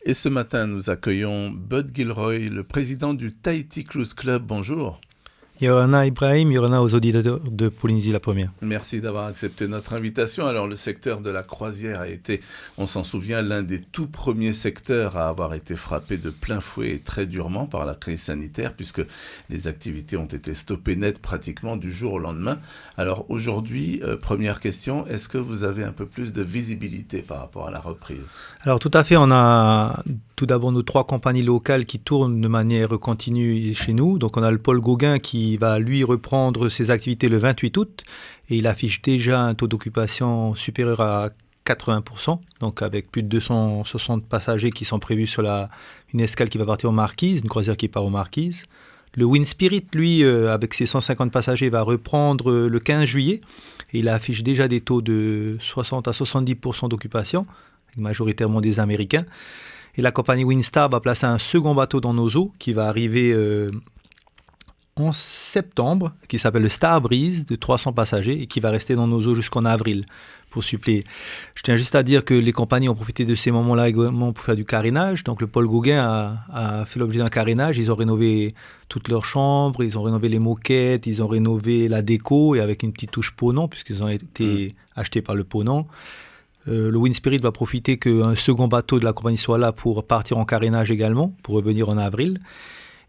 Et ce matin, nous accueillons Bud Gilroy, le président du Tahiti Cruise Club. Bonjour. Yorana Ibrahim, Yorana aux auditeurs de Polynésie la première. Merci d'avoir accepté notre invitation. Alors, le secteur de la croisière a été, on s'en souvient, l'un des tout premiers secteurs à avoir été frappé de plein fouet et très durement par la crise sanitaire, puisque les activités ont été stoppées net pratiquement du jour au lendemain. Alors, aujourd'hui, première question, est-ce que vous avez un peu plus de visibilité par rapport à la reprise ? Alors, tout à fait, on a tout d'abord nos 3 compagnies locales qui tournent de manière continue chez nous. Donc, on a le Paul Gauguin qui va, lui, reprendre ses activités le 28 août. Et il affiche déjà un taux d'occupation supérieur à 80%. Donc, avec plus de 260 passagers qui sont prévus sur une escale qui va partir aux Marquises, une croisière qui part aux Marquises. Le Wind Spirit, lui, avec ses 150 passagers, va reprendre le 15 juillet. Et il affiche déjà des taux de 60 à 70% d'occupation, majoritairement des Américains. Et la compagnie Windstar va placer un second bateau dans nos eaux qui va arriver en septembre, qui s'appelle le Star Breeze, de 300 passagers et qui va rester dans nos eaux jusqu'en avril pour suppléer. Je tiens juste à dire que les compagnies ont profité de ces moments-là également pour faire du carénage. Donc le Paul Gauguin a fait l'objet d'un carénage. Ils ont rénové toutes leurs chambres, ils ont rénové les moquettes, ils ont rénové la déco et avec une petite touche Ponant puisqu'ils ont été achetés par le Ponant. Le Wind Spirit va profiter qu'un second bateau de la compagnie soit là pour partir en carénage également, pour revenir en avril.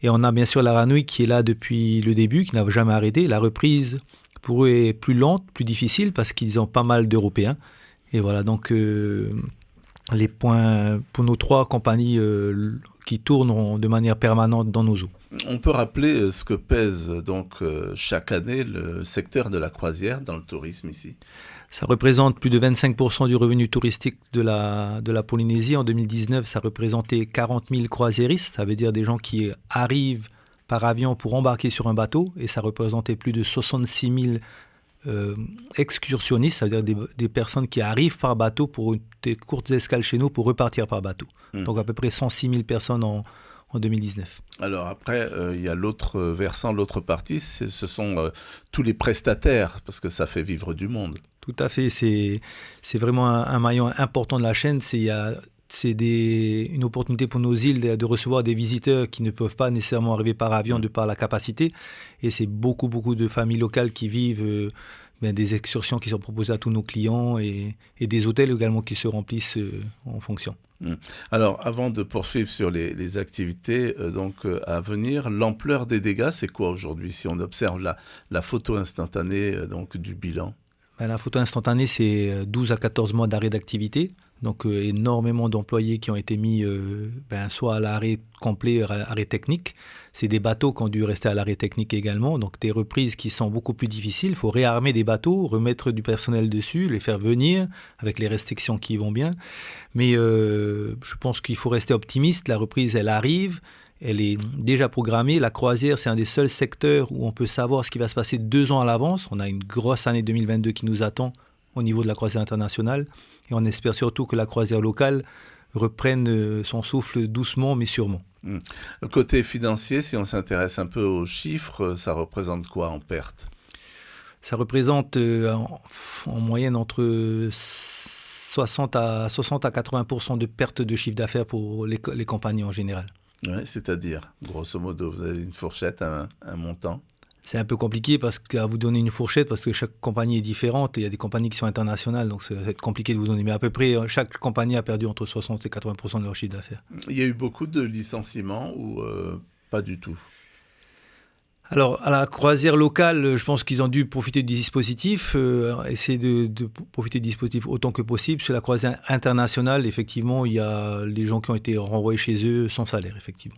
Et on a bien sûr la Ranui qui est là depuis le début, qui n'a jamais arrêté. La reprise pour eux est plus lente, plus difficile parce qu'ils ont pas mal d'Européens. Et voilà, donc les points pour nos 3 compagnies qui tournent de manière permanente dans nos eaux. On peut rappeler ce que pèse donc chaque année le secteur de la croisière dans le tourisme ici. Ça représente plus de 25% du revenu touristique de la Polynésie. En 2019, ça représentait 40 000 croisiéristes. Ça veut dire des gens qui arrivent par avion pour embarquer sur un bateau. Et ça représentait plus de 66 000 excursionnistes, c'est-à-dire des personnes qui arrivent par bateau pour des courtes escales chez nous pour repartir par bateau. Donc à peu près 106 000 personnes en 2019. Alors après, il y a l'autre versant, l'autre partie, ce sont tous les prestataires, parce que ça fait vivre du monde. Tout à fait, c'est vraiment un maillon important de la chaîne. C'est une opportunité pour nos îles de recevoir des visiteurs qui ne peuvent pas nécessairement arriver par avion de par la capacité. Et c'est beaucoup de familles locales qui vivent des excursions qui sont proposées à tous nos clients et des hôtels également qui se remplissent en fonction. Alors, avant de poursuivre sur les activités à venir, l'ampleur des dégâts, c'est quoi aujourd'hui si on observe la photo instantanée du bilan? La photo instantanée, c'est 12 à 14 mois d'arrêt d'activité. Donc, énormément d'employés qui ont été mis soit à l'arrêt complet, arrêt technique. C'est des bateaux qui ont dû rester à l'arrêt technique également. Donc, des reprises qui sont beaucoup plus difficiles. Il faut réarmer des bateaux, remettre du personnel dessus, les faire venir avec les restrictions qui vont bien. Mais je pense qu'il faut rester optimiste. La reprise, elle arrive. Elle est déjà programmée. La croisière, c'est un des seuls secteurs où on peut savoir ce qui va se passer 2 ans à l'avance. On a une grosse année 2022 qui nous attend au niveau de la croisière internationale. Et on espère surtout que la croisière locale reprenne son souffle doucement mais sûrement. Côté financier, si on s'intéresse un peu aux chiffres, ça représente quoi en perte? Ça représente en moyenne entre 60 à 80% de perte de chiffre d'affaires pour les compagnies en général. Ouais, c'est-à-dire, grosso modo, vous avez une fourchette, un montant? C'est un peu compliqué parce qu'à vous donner une fourchette, parce que chaque compagnie est différente et il y a des compagnies qui sont internationales, donc ça va être compliqué de vous donner. Mais à peu près, chaque compagnie a perdu entre 60 et 80% de leur chiffre d'affaires. Il y a eu beaucoup de licenciements ou pas du tout? Alors, à la croisière locale, je pense qu'ils ont dû profiter du dispositif, essayer de profiter du dispositif autant que possible. Sur la croisière internationale, effectivement, il y a les gens qui ont été renvoyés chez eux sans salaire, effectivement.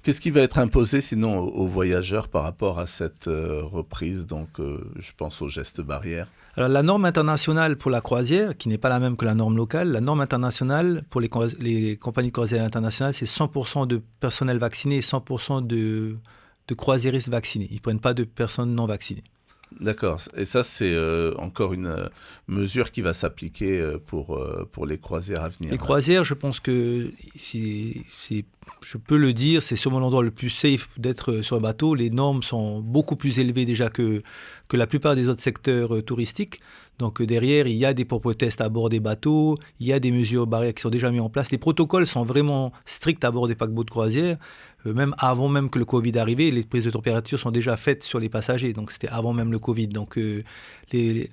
Qu'est-ce qui va être imposé sinon aux voyageurs par rapport à cette reprise? Donc, je pense aux gestes barrières. Alors, la norme internationale pour la croisière, qui n'est pas la même que la norme locale, la norme internationale pour les compagnies de croisière internationales, c'est 100% de personnel vacciné et 100% de croisiéristes vaccinés. Ils ne prennent pas de personnes non vaccinées. D'accord. Et ça, c'est encore une mesure qui va s'appliquer pour les croisières à venir. Les croisières, je pense que je peux le dire, c'est sûrement l'endroit le plus safe d'être sur un bateau. Les normes sont beaucoup plus élevées déjà que la plupart des autres secteurs touristiques. Donc derrière, il y a des propres tests à bord des bateaux, il y a des mesures barrières qui sont déjà mises en place. Les protocoles sont vraiment stricts à bord des paquebots de croisière. Même avant même que le Covid arrive, les prises de température sont déjà faites sur les passagers. Donc c'était avant même le Covid. Donc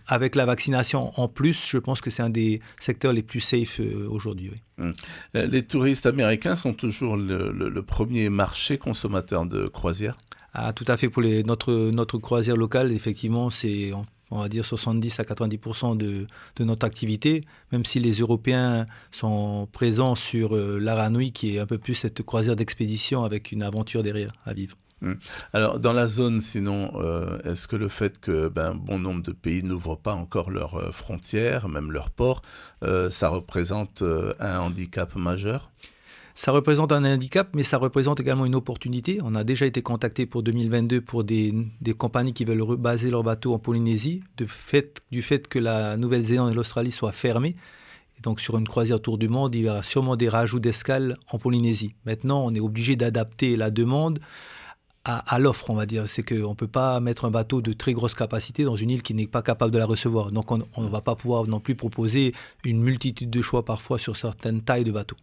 avec la vaccination en plus, je pense que c'est un des secteurs les plus safe aujourd'hui. Oui. Les touristes américains sont toujours le premier marché consommateur de croisière. Ah, tout à fait. Pour notre croisière locale, effectivement, c'est on va dire 70 à 90% de notre activité, même si les Européens sont présents sur l'Aranui, qui est un peu plus cette croisière d'expédition avec une aventure derrière à vivre. Alors, dans la zone, sinon, est-ce que le fait que bon nombre de pays n'ouvrent pas encore leurs frontières, même leurs ports, ça représente un handicap majeur ? Ça représente un handicap, mais ça représente également une opportunité. On a déjà été contacté pour 2022 pour des compagnies qui veulent rebaser leurs bateaux en Polynésie, du fait que la Nouvelle-Zélande et l'Australie soient fermées. Et donc sur une croisière autour du monde, il y aura sûrement des rajouts d'escales en Polynésie. Maintenant, on est obligé d'adapter la demande à l'offre, on va dire. C'est qu'on ne peut pas mettre un bateau de très grosse capacité dans une île qui n'est pas capable de la recevoir. Donc on ne va pas pouvoir non plus proposer une multitude de choix parfois sur certaines tailles de bateaux.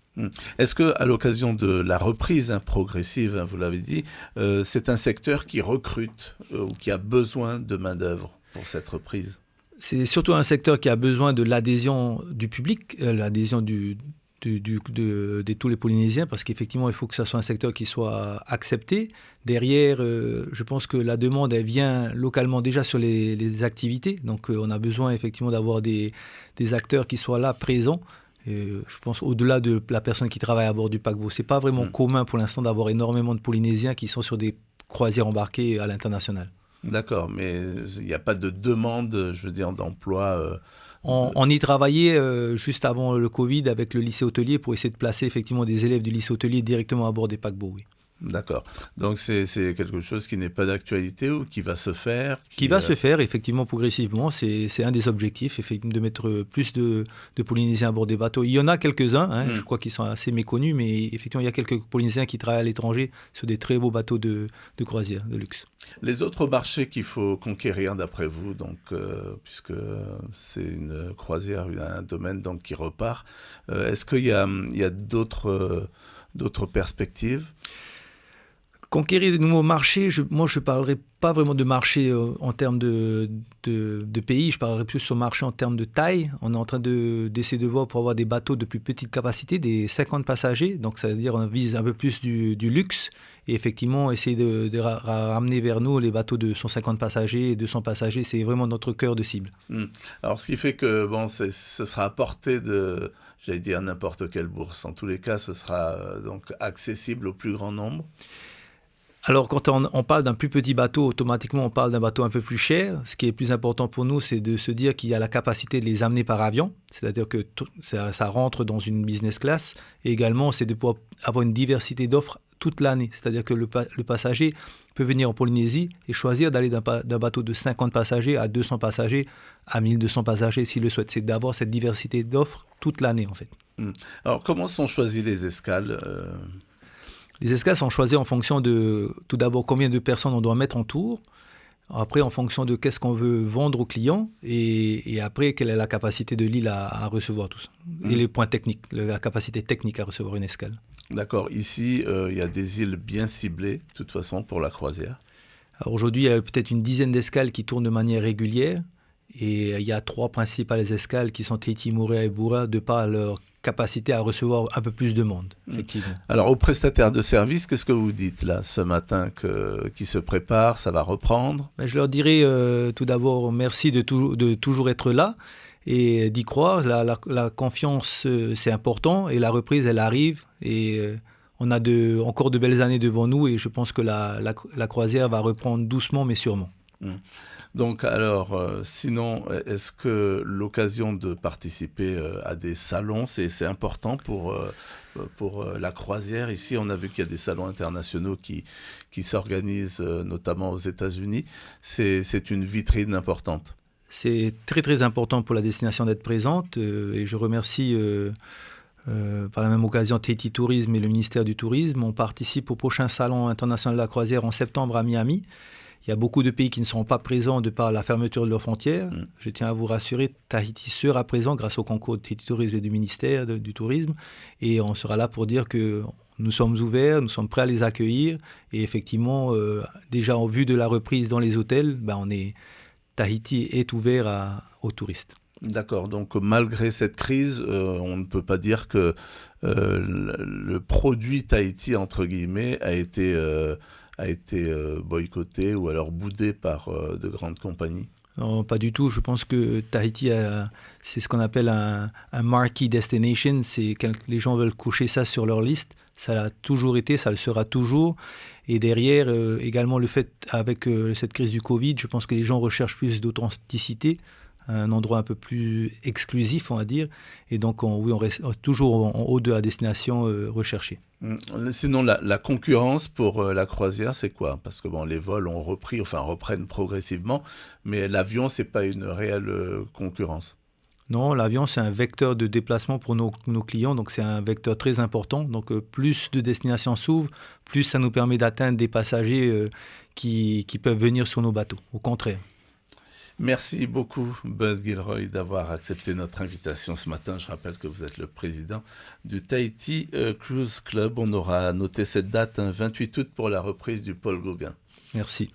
Est-ce qu'à l'occasion de la reprise progressive, vous l'avez dit, c'est un secteur qui recrute ou qui a besoin de main-d'œuvre pour cette reprise ? C'est surtout un secteur qui a besoin de l'adhésion du public, l'adhésion de tous les Polynésiens, parce qu'effectivement, il faut que ça soit un secteur qui soit accepté. Derrière, je pense que la demande, elle vient localement déjà sur les activités. Donc, on a besoin effectivement d'avoir des acteurs qui soient là, présents. Je pense au-delà de la personne qui travaille à bord du paquebot. Ce n'est pas vraiment commun pour l'instant d'avoir énormément de Polynésiens qui sont sur des croisières embarquées à l'international. D'accord, mais il n'y a pas de demande, je veux dire, d'emploi On y travaillait juste avant le Covid avec le lycée hôtelier pour essayer de placer effectivement des élèves du lycée hôtelier directement à bord des paquebots, oui. D'accord. Donc c'est quelque chose qui n'est pas d'actualité ou qui va se faire Qui va se faire effectivement progressivement. C'est un des objectifs, effectivement, de mettre plus de Polynésiens à bord des bateaux. Il y en a quelques-uns, je crois qu'ils sont assez méconnus, mais effectivement il y a quelques Polynésiens qui travaillent à l'étranger sur des très beaux bateaux de croisière, de luxe. Les autres marchés qu'il faut conquérir d'après vous, donc, puisque c'est une croisière, un domaine donc, qui repart, est-ce qu'il y a d'autres perspectives ? Conquérir de nouveaux marchés, moi je ne parlerai pas vraiment de marché en termes de pays, je parlerai plus sur marché en termes de taille. On est en train d'essayer de voir pour avoir des bateaux de plus petite capacité, des 50 passagers, donc ça veut dire on vise un peu plus du luxe et effectivement essayer de ramener vers nous les bateaux de 150 passagers et 200 passagers, c'est vraiment notre cœur de cible. Alors ce qui fait que ce sera à portée de, j'allais dire n'importe quelle bourse, en tous les cas ce sera donc accessible au plus grand nombre. Alors, quand on parle d'un plus petit bateau, automatiquement, on parle d'un bateau un peu plus cher. Ce qui est plus important pour nous, c'est de se dire qu'il y a la capacité de les amener par avion. C'est-à-dire que ça rentre dans une business class. Et également, c'est de pouvoir avoir une diversité d'offres toute l'année. C'est-à-dire que le passager peut venir en Polynésie et choisir d'aller d'un bateau de 50 passagers à 200 passagers, à 1200 passagers s'il le souhaite. C'est d'avoir cette diversité d'offres toute l'année, en fait. Alors, comment sont choisies les escales Les escales sont choisies en fonction de, tout d'abord, combien de personnes on doit mettre en tour. Après, en fonction de qu'est-ce qu'on veut vendre aux clients. Et après, quelle est la capacité de l'île à recevoir tout ça. Et les points techniques, la capacité technique à recevoir une escale. D'accord. Ici, il y a des îles bien ciblées, de toute façon, pour la croisière. Alors aujourd'hui, il y a peut-être une dizaine d'escales qui tournent de manière régulière. Et il y a 3 principales escales qui sont Tahiti, Moorea et Boura, de par leur capacité à recevoir un peu plus de monde, effectivement. Alors, aux prestataires de services, qu'est-ce que vous dites là, ce matin, qui se préparent, ça va reprendre ? Je leur dirais tout d'abord merci de toujours être là et d'y croire. La confiance, c'est important et la reprise, elle arrive. Et on a encore de belles années devant nous et je pense que la croisière va reprendre doucement mais sûrement. Mm. Donc, alors, sinon, est-ce que l'occasion de participer à des salons, c'est important pour la croisière? Ici, on a vu qu'il y a des salons internationaux qui s'organisent notamment aux États-Unis. C'est une vitrine importante. C'est très très important pour la destination d'être présente et je remercie par la même occasion Tahiti Tourisme et le ministère du Tourisme. On participe au prochain salon international de la croisière en septembre à Miami. Il y a beaucoup de pays qui ne seront pas présents de par la fermeture de leurs frontières. Je tiens à vous rassurer, Tahiti sera présent grâce au concours de Tahiti Tourisme et du ministère du Tourisme. Et on sera là pour dire que nous sommes ouverts, nous sommes prêts à les accueillir. Et effectivement, déjà en vue de la reprise dans les hôtels, Tahiti est ouvert aux touristes. D'accord, donc malgré cette crise, on ne peut pas dire que le produit Tahiti, entre guillemets, a été boycotté ou alors boudé par de grandes compagnies. Non, pas du tout. Je pense que Tahiti, c'est ce qu'on appelle un marquee destination. C'est quand les gens veulent coucher ça sur leur liste. Ça l'a toujours été, ça le sera toujours. Et derrière, également le fait, avec cette crise du Covid, je pense que les gens recherchent plus d'authenticité, un endroit un peu plus exclusif, on va dire. Et donc, on reste toujours en haut de la destination recherchée. Sinon, la concurrence pour la croisière, c'est quoi? Parce que les vols ont reprennent progressivement, mais l'avion, c'est pas une réelle concurrence. Non, l'avion, c'est un vecteur de déplacement pour nos clients, donc c'est un vecteur très important. Donc, plus de destinations s'ouvrent, plus ça nous permet d'atteindre des passagers qui peuvent venir sur nos bateaux, au contraire. Merci beaucoup, Bud Gilroy, d'avoir accepté notre invitation ce matin. Je rappelle que vous êtes le président du Tahiti Cruise Club. On aura noté cette date, 28 août, pour la reprise du Paul Gauguin. Merci.